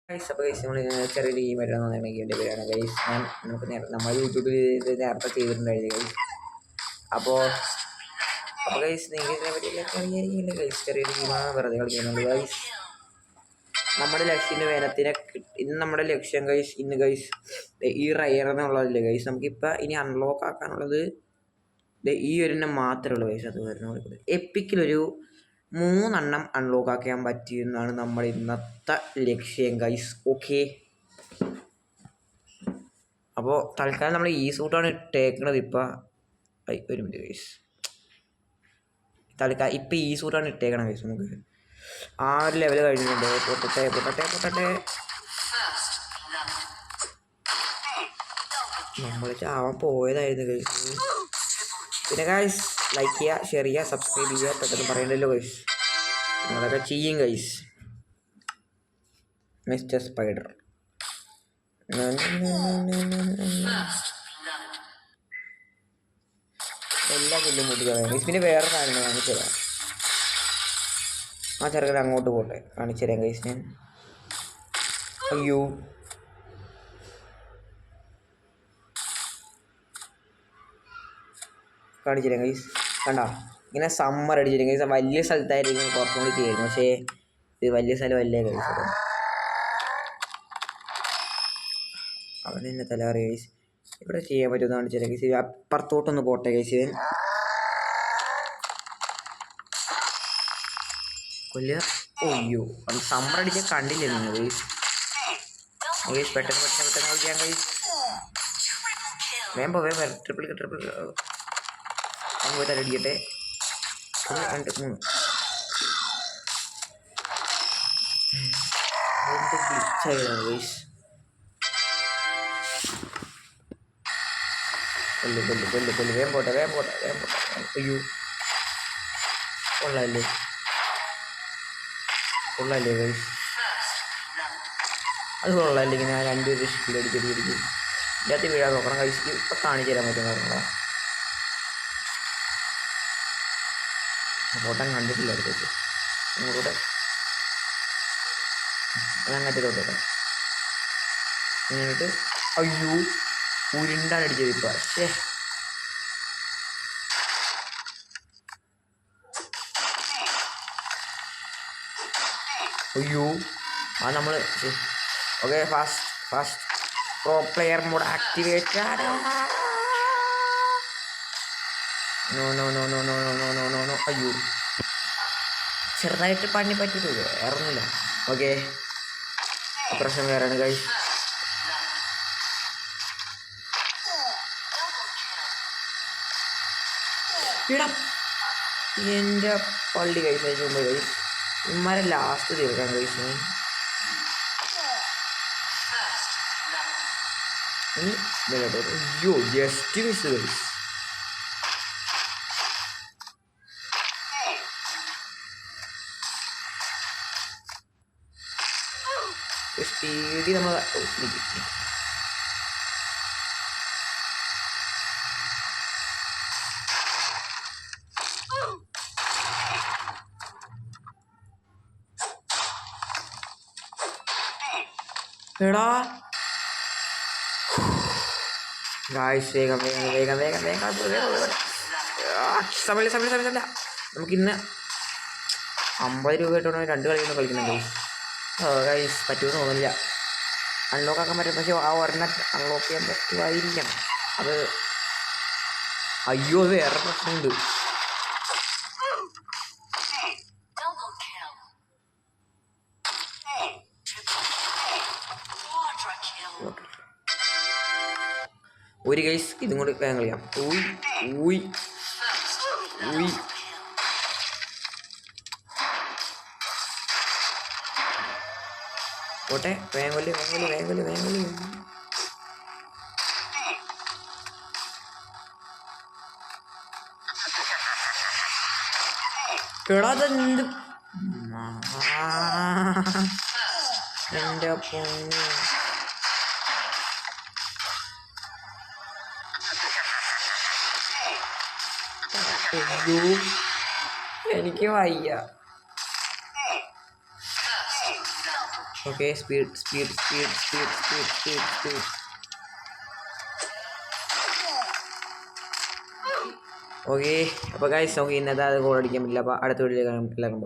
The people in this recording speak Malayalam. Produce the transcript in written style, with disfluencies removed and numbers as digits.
ഗൈസ് അപ്പോൾ ഗൈസ് നമ്മൾ ചെറിയൊരു ഗെയിം ആയിട്ടാണ് വന്നിട്ടുണ്ടെങ്കിൽ എൻ്റെ പേരാണ് ഗൈസ്. നമ്മൾ യൂട്യൂബിൽ ഇത് നേരത്തെ ചെയ്തിട്ടുണ്ടായിരുന്നു ഗൈസ്. അപ്പോൾ ഗൈസ് നിങ്ങൾക്ക് ഇതിനെ പറ്റിയൊക്കെ അറിയാറിയില്ല ഗൈസ്. ചെറിയൊരു ഗെയിമാണ്, വെറുതെ കളിക്കുന്നുണ്ട് ഗൈസ്. നമ്മുടെ ലക്ഷ്യം വേനത്തിനെ ഇന്ന് നമ്മുടെ ലക്ഷ്യം ഗൈസ് ഇന്ന് ഗൈസ് ഈ റയർ എന്നുള്ളതില്ലേ ഗൈസ്. നമുക്കിപ്പോൾ ഇനി അൺലോക്ക് ആക്കാനുള്ളത് ഈ ഒരെണ്ണം മാത്രമേ ഉള്ളൂ ഗൈസ്. അത് വരുന്നത് എപ്പിക്കിലൊരു 3 അൺലോക്ക് ആക്കാൻ പറ്റിയെന്നാണ് നമ്മുടെ ഇന്നത്തെ ലക്ഷ്യം ഗൈസ്. ഓക്കെ, അപ്പോൾ തൽക്കാലം നമ്മൾ ഈ സൂട്ടാണ് ഇട്ടേക്കുന്നത്. ഇപ്പം ഒരു മിനിറ്റ് ഗൈസ്, തൽക്കാലം ഇപ്പം ഈ സൂട്ടാണ് ഇട്ടേക്കണം ഗൈസ്. നമുക്ക് ആ ഒരു ലെവൽ കഴിഞ്ഞിട്ടുണ്ട്. പൊട്ടട്ടെ നമ്മൾ ചാവാൻ പോയതായിരുന്നു ഗൈസ്. പിന്നെ ഗൈസ് ലൈക്ക് ചെയ്യുക, ഷെയർ ചെയ്യുക, സബ്സ്ക്രൈബ് ചെയ്യുക. പെട്ടെന്ന് പറയണ്ടല്ലോ ഗൈസ്, നമ്മളൊക്കെ ചെയ്യും ഗൈസ്. മിസ്റ്റർ സ്പൈഡർ എല്ലാ കില്ലും മുട്ടിക്കാൻ ഗൈസ്. പിന്നെ വേറെ കാര്യങ്ങൾ കാണിച്ചു തരാം. ആ ചെറുക്കൻ അങ്ങോട്ട് പോട്ടെ, കാണിച്ചു തരാം ഗൈസ് ഞാൻ. അയ്യോ കാണിച്ചു തരാം ഗൈസ്. കണ്ടോ ഇങ്ങനെ സമ്മർ അടിച്ചിരിക്കും ഗൈസ്. വലിയ സ്ഥലത്തായിരിക്കും കുറച്ചും കൂടി ചെയ്യായിരുന്നു, പക്ഷേ ഇത് വലിയ സ്ഥലമല്ലേ ഗൈസ്. അവൻ എന്നെ തലറി ഗൈസ്. ഇവിടെ ചെയ്യാൻ പറ്റുമെന്ന് കാണിച്ചു തരാം ഗൈസ്. അപ്പുറത്തോട്ടൊന്ന് പോട്ടെ ഗൈസ്. കൊല്ലുക. ഓയ്യോ സമ്മർ അടിച്ചാൽ കണ്ടില്ലേ നിങ്ങൾ ഗൈസ്. ഗൈസ് പെട്ടെന്ന് കളിക്കാൻ ഗൈസ്. വേമ്പോ ട്രിപ്പിൾ അങ്ങ് പോയി തലടിക്കട്ടെ. 1 2 3 എന്ത് ഗ്ലിച്ചായതാണ് ഗൈസ്. കൊല്ല് വേഗം പോട്ടെ. അയ്യോ കൊള്ളാല്ലേ ഗൈസ്, അത് കൊള്ളാല്ലേ. ഇങ്ങനെ 2 സ്പീഡ് അടിക്കും. ഇതിനകത്ത് വീഴാൻ നോക്കണം ഗൈസ്. ഇപ്പം കാണിച്ചു തരാൻ പറ്റും കാര്യങ്ങളാ. ഫോട്ടം കണ്ടിട്ടില്ല അടുത്തേക്ക്. അങ്ങോട്ട് അതങ്ങോട്ട് തൊട്ടേക്കാം. എന്നിട്ട് അയ്യോ ഉരുണ്ടാണ് അടിച്ചത് ഇപ്പം. പക്ഷേ അയ്യോ അത് നമ്മൾ okay. Fast pro player mode activate. No. അയ്യോ ചെറുതായിട്ട് പണി പറ്റിയിട്ടില്ല, വേറൊന്നുമില്ല. ഓക്കെ പ്രശ്നം വേറെയാണ് ഗൈസ്. എൻ്റെ പള്ളി കൈസ് അയച്ചുകൊണ്ട് ഗൈസ്. ഇമാരെ ലാസ്റ്റ് തീർക്കാൻ ഗൈസ്. അയ്യോ ജസ്റ്റ് മിസ് ഗൈസ്. സ്പീഡിൽ നമ്മൾ എടാ ഗായ്സ് വേഗം സമയമില്ല. നമുക്കിന്ന് 50 രൂപ ഇട്ടുകൊണ്ട് 2 കളിയൊന്നും കളിക്കണം ഗൈസ്. ഗൈസ് പറ്റുമെന്ന് തോന്നുന്നില്ല. അൺലോക്ക് ആക്കാൻ പറ്റും, പക്ഷേ ആ ഒരെണ്ണം അൺലോക്ക് ചെയ്യാൻ പറ്റുമായിരിക്കണം. അത് അയ്യോ അത് വേറെ പ്രശ്നമുണ്ട്. ഒരു ഗൈസ് ഇതും കൂടി വേഗം കളിയാം. ഊയ് പോട്ടെ. വേഗം കൊല്ലി. അതെന്ത് എൻ്റെ പൊന്നു. എനിക്ക് വയ്യ. Okay speed. ഓക്കെ അപ്പോൾ ഗൈസ് നമുക്ക് ഇന്നത്തെ അത് ഗോൾ അടിക്കാൻ പറ്റില്ല. അപ്പോൾ അടുത്ത വീഡിയോയിൽ കാണാം. എല്ലാവർക്കും